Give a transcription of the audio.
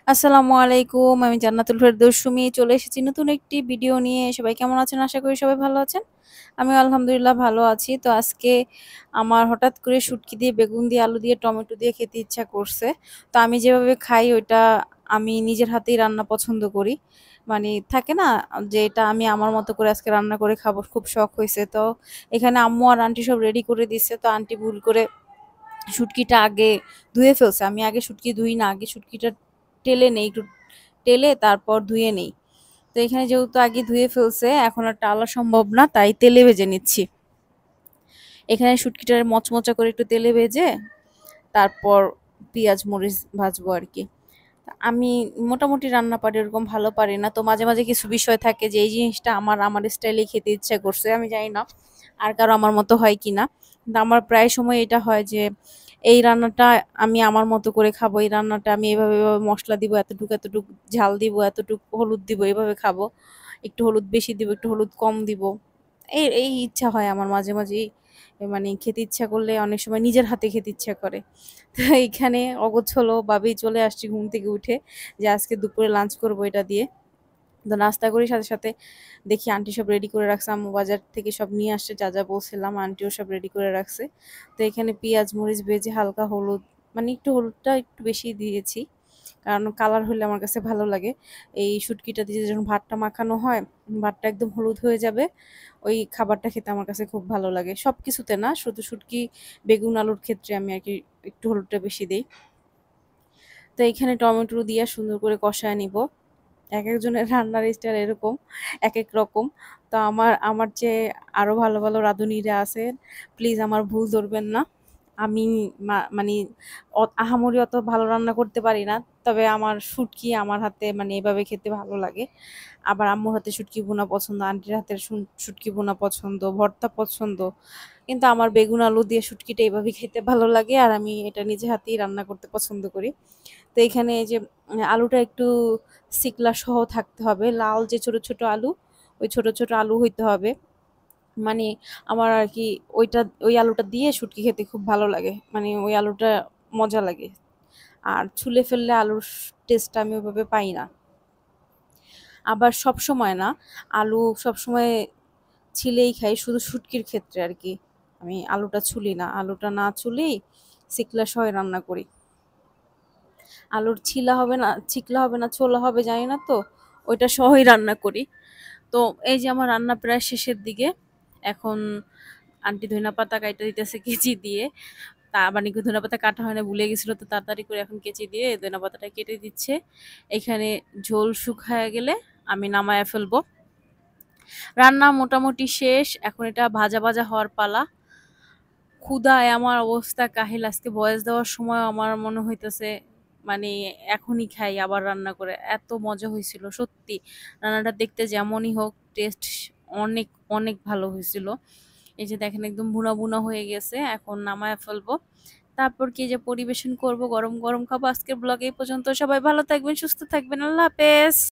আসসালামু আলাইকুম। আমি জান্নাতুল ফেরদৌস সুমি চলে এসেছি নতুন একটি ভিডিও নিয়ে। সবাই কেমন আছেন? আশা করি সবাই ভালো আছেন। আমিও আলহামদুলিল্লাহ ভালো আছি। তো আজকে আমার হঠাৎ করে শুটকি দিয়ে, বেগুন দিয়ে, আলু দিয়ে, টমেটো দিয়ে খেতে ইচ্ছা করছে। তো আমি যেভাবে খাই ওইটা আমি নিজের হাতেই রান্না পছন্দ করি। মানে থাকে না যে এটা আমি আমার মতো করে আজকে রান্না করে খাবো, খুব শখ হইছে। তো এখানে আম্মু আর আন্টি সব রেডি করে দিচ্ছে। তো আন্টি ভুল করে শুটকিটা আগে ধুয়ে ফেলছে। আমি আগে শুটকি ধুই না, আগে শুটকিটা টেলে নেই, একটু টেলে তারপর ধুয়ে নেই। তো এখানে যেহেতু আগে ধুয়ে ফেলছে, এখন আর টালা সম্ভব না, তাই তেলে ভেজে নিচ্ছি। এখানে শুটকিটা মচমচা করে একটু তেলে ভেজে তারপর পেঁয়াজ মরিচ ভাজবো আর কি। আমি মোটামুটি রান্না পারি, ওরকম ভালো পারি না। তো মাঝে মাঝে কিছু বিষয় থাকে যে এই জিনিসটা আমার স্টাইলে খেতে ইচ্ছা করছে, আমি জানি না আর কারো আমার মতো হয় কিনা। কিন্তু আমার প্রায় সময় এটা হয় যে এই রান্নাটা আমি আমার মতো করে খাবো, এই রান্নাটা আমি এভাবে এভাবে মশলা দিব, এতটুকু এতটুকু ঝাল দিব, এতটুকু হলুদ দিব, এভাবে খাবো। একটু হলুদ বেশি দিব, একটু হলুদ কম দিব। এই এই ইচ্ছা হয় আমার মাঝে মাঝেই। মানে খেতে ইচ্ছা করলে অনেক সময় নিজের হাতে খেতে ইচ্ছা করে। তো এইখানে অগোছালো ভাবেই চলে আসছি ঘুম থেকে উঠে যে আজকে দুপুরে লাঞ্চ করবো এটা দিয়ে। তো নাস্তা করি, সাথে সাথে দেখি আন্টি সব রেডি করে রাখছে, আম্মু বাজার থেকে সব নিয়ে আসছে, যা যা বলছিলাম আন্টিও সব রেডি করে রাখছে। তো এখানে পেঁয়াজ মরিচ ভেজে হালকা হলুদ, মানে একটু হলুদটা একটু বেশি দিয়েছি, কারণ কালার হলে আমার কাছে ভালো লাগে। এই শুটকিটা দিয়ে যখন ভাতটা মাখানো হয়, ভাতটা একদম হলুদ হয়ে যাবে, ওই খাবারটা খেতে আমার কাছে খুব ভালো লাগে। সব কিছুতে না, শুধু শুটকি বেগুন আলুর ক্ষেত্রে আমি আর কি একটু হলুদটা বেশি দিই। তো এইখানে টমেটো দিয়ে সুন্দর করে কষায় নিব। একেকজনের রান্নার স্টাইল এরকম, একেক রকম। তো আমার চেয়ে আরো ভালো, ভালো রাঁধুনিরা আছেন। প্লিজ আমার ভুল ধরবেন না। আমি মানে আহামরি অত ভালো রান্না করতে পারি না। তবে আমার শুটকি আমার হাতে মানে এভাবে খেতে ভালো লাগে। আবার আম্মুর হাতে শুটকি ভুনা পছন্দ, আন্টির হাতের শুটকি ভুনা পছন্দ, ভর্তা পছন্দ। কিন্তু আমার বেগুন আলু দিয়ে শুটকিটা এভাবেই খেতে ভালো লাগে, আর আমি এটা নিজে হাতেই রান্না করতে পছন্দ করি। তো এখানে এই যে আলুটা একটু সিকলা সহ থাকতে হবে, লাল যে ছোট ছোট আলু, ওই ছোট ছোট আলু হইতে হবে। মানে আমার আর কি ওই আলুটা দিয়ে শুটকি খেতে খুব ভালো লাগে, মানে ওই আলুটা মজা লাগে। আর ছুলে ফেললে আলুর টেস্টটা আমি ওইভাবে পাই না। আবার সব সময় না, আলু সব সময় ছিলেই খাই, শুধু শুটকির ক্ষেত্রে আর কি আমি আলুটা ছুলি না, আলুটা না ছুলেই সিকলা সহ রান্না করি। আলুর ছিকলা হবে না ছোলা হবে জানি না, তো ওইটা সহই রান্না করি। তো এই যে আমার রান্না প্রায় শেষের দিকে। এখন আন্টি ধনিয়া পাতা কাইটা দিতেছে কেচি দিয়ে। তা মানে কি ধনিয়া পাতা কাটা হয় না, ভুলে গেছিল, তো তাড়াতাড়ি করে এখন কেচি দিয়ে ধনিয়া পাতাটা কেটে দিচ্ছে। এখানে ঝোল শুকায় গেলে আমি নামায়া ফেলবো। রান্না মোটামুটি শেষ, এখন এটা ভাজা ভাজা হওয়ার পালা। ক্ষুধায় আমার অবস্থা কাহিল, আজকে ভয়েস দেওয়ার সময় আমার মনে হইতেছে মানে এখনই খাই আবার রান্না করে, এত মজা হয়েছিল সত্যি। রান্নাটা দেখতে যেমনই হোক, টেস্ট অনেক অনেক ভালো হয়েছিল। এই যে দেখেন একদম ভুনা ভুনা হয়ে গেছে, এখন নামায় ফেলবো। তারপর কি যে পরিবেশন করব, গরম গরম খাবো। আজকের ব্লগ এই পর্যন্ত। সবাই ভালো থাকবেন, সুস্থ থাকবেন, আল্লাহ হাফেজ।